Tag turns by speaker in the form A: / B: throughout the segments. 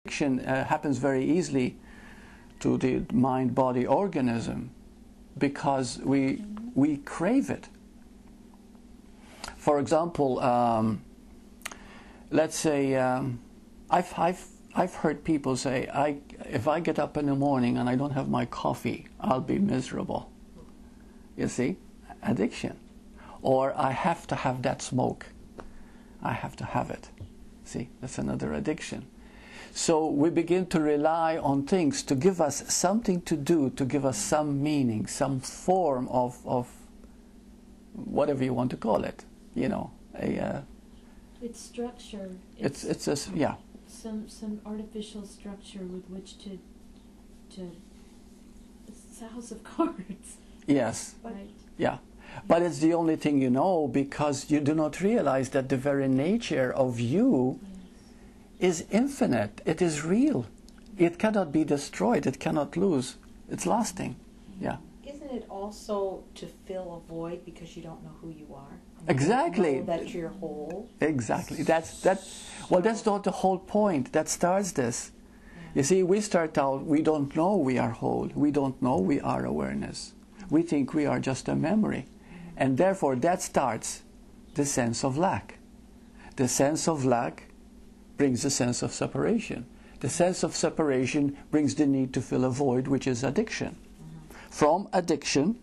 A: Addiction happens very easily to the mind-body organism because we crave it. For example, let's say I've heard people say, if I get up in the morning and I don't have my coffee, I'll be miserable. You see, addiction. Or I have to have that smoke. I have to have it. See, that's another addiction. So we begin to rely on things to give us something to do, to give us some meaning, some form of whatever you want to call it. You know,
B: it's structure.
A: It's a, yeah.
B: Some artificial structure with which to. It's a house of cards.
A: Yes.
B: Right.
A: Yeah. But it's the only thing you know, because you do not realize that the very nature of you is infinite. It is real. It cannot be destroyed. It cannot lose. It's lasting. Yeah.
C: Isn't it also to fill a void because you don't know who you are?
A: Exactly.
C: You know that you're whole.
A: Exactly. Well, that's not the whole point. That starts this. You see, we start out, we don't know we are whole. We don't know we are awareness. We think we are just a memory. And therefore, that starts the sense of lack. The sense of lack brings the sense of separation. The sense of separation brings the need to fill a void, which is addiction. From addiction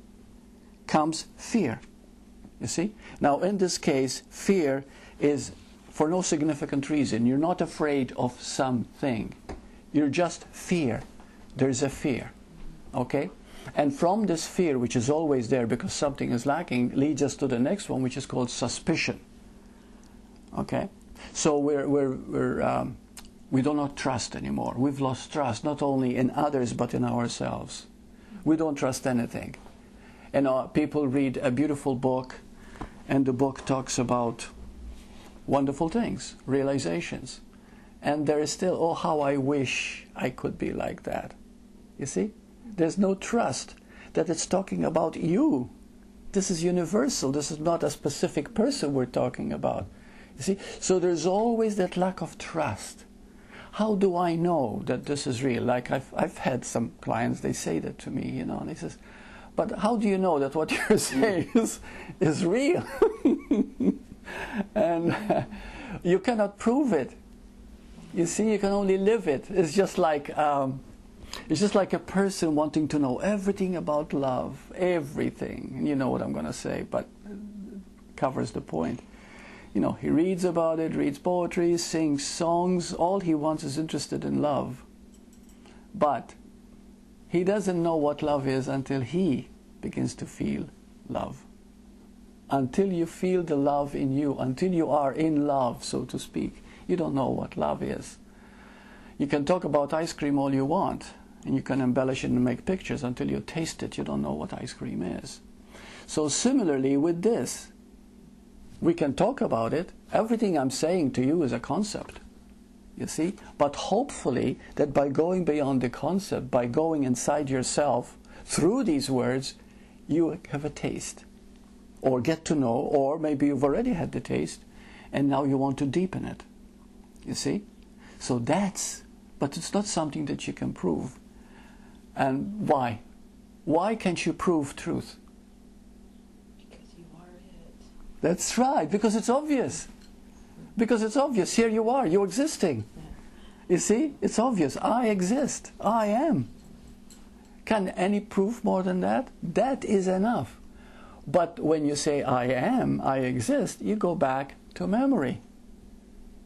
A: comes fear. You see? Now, in this case, fear is for no significant reason. You're not afraid of something. You're just fear. There's a fear. Okay? And from this fear, which is always there because something is lacking, leads us to the next one, which is called suspicion. Okay? So we do not trust anymore. We've lost trust, not only in others, but in ourselves. We don't trust anything. You know, people read a beautiful book, and the book talks about wonderful things, realizations. And there is still, oh, how I wish I could be like that. You see? There's no trust that it's talking about you. This is universal. This is not a specific person we're talking about. You see? So there's always that lack of trust. How do I know that this is real? Like I've had some clients, they say that to me, you know, and they says, but how do you know that what you're saying is real? And you cannot prove it. You see, you can only live it. It's just like a person wanting to know everything about love, everything. You know what I'm going to say, but it covers the point. You know, he reads about it, reads poetry, sings songs. All he wants is interested in love. But he doesn't know what love is until he begins to feel love. Until you feel the love in you, until you are in love, so to speak, you don't know what love is. You can talk about ice cream all you want, and you can embellish it and make pictures. Until you taste it, you don't know what ice cream is. So similarly with this, we can talk about it. Everything I'm saying to you is a concept, you see? But hopefully that by going beyond the concept, by going inside yourself through these words, you have a taste, or get to know, or maybe you've already had the taste, and now you want to deepen it, you see? So but it's not something that you can prove. And why? Why can't you prove truth?
C: Because you are it.
A: That's right, because it's obvious. Because it's obvious. Here you are, you're existing. You see, it's obvious. I exist. I am. Can any proof more than that? That is enough. But when you say I am, I exist, you go back to memory.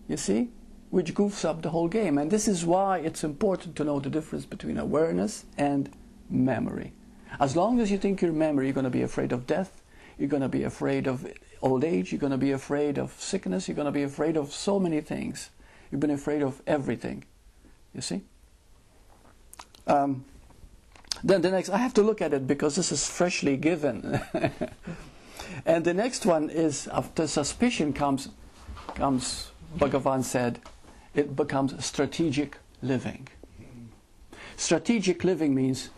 A: You see? Which goofs up the whole game. And this is why it's important to know the difference between awareness and memory. As long as you think you're memory, you're going to be afraid of death, you're going to be afraid of old age, you're going to be afraid of sickness, you're going to be afraid of so many things. You've been afraid of everything. You see? Then the next, I have to look at it because this is freshly given. And the next one is, after suspicion comes, Bhagavan said, it becomes strategic living. Strategic living means,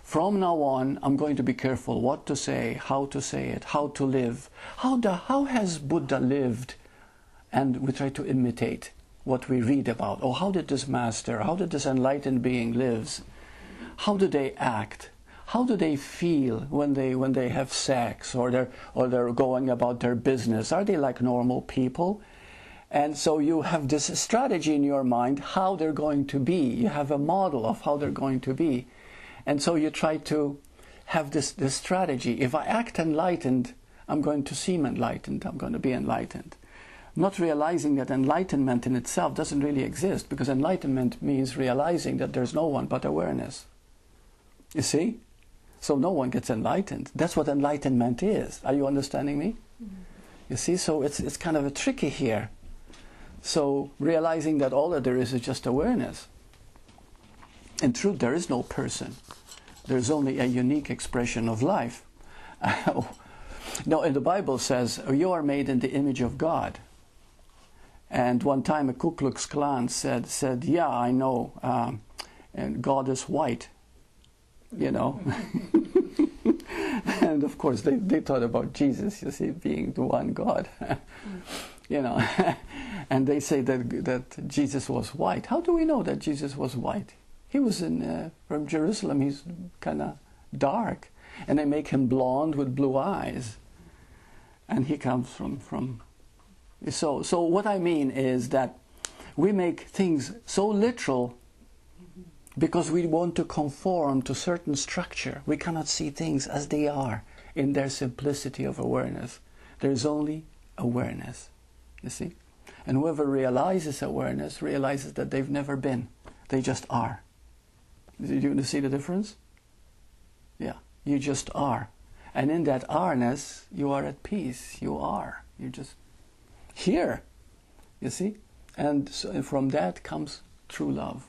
A: from now on, I'm going to be careful what to say it, how to live. How has Buddha lived? And we try to imitate what we read about. Oh, how did this master, how did this enlightened being lives? How do they act? How do they feel when they have sex, or they're going about their business? Are they like normal people? And so you have this strategy in your mind how they're going to be. You have a model of how they're going to be. And so you try to have this strategy. If I act enlightened, I'm going to seem enlightened. I'm going to be enlightened. Not realizing that enlightenment in itself doesn't really exist, because enlightenment means realizing that there's no one but awareness. You see? So no one gets enlightened. That's what enlightenment is. Are you understanding me? Mm-hmm. You see? So it's kind of a tricky here. So realizing that all that there is just awareness. In truth, there is no person. There's only a unique expression of life. No, and the Bible says, you are made in the image of God. And one time a Ku Klux Klan said, yeah, I know, and God is white, you know. And of course they thought about Jesus, you see, being the one God, you know. And they say that Jesus was white. How do we know that Jesus was white? He was from Jerusalem. He's kind of dark, and they make him blonde with blue eyes, and he comes from. So what I mean is that we make things so literal because we want to conform to certain structure. We cannot see things as they are in their simplicity of awareness. There is only awareness, you see. And whoever realizes awareness realizes that they've never been. They just are. Did you see the difference? Yeah, you just are. And in that are-ness, you are at peace. You are. You're just here, you see. And so from that comes true love.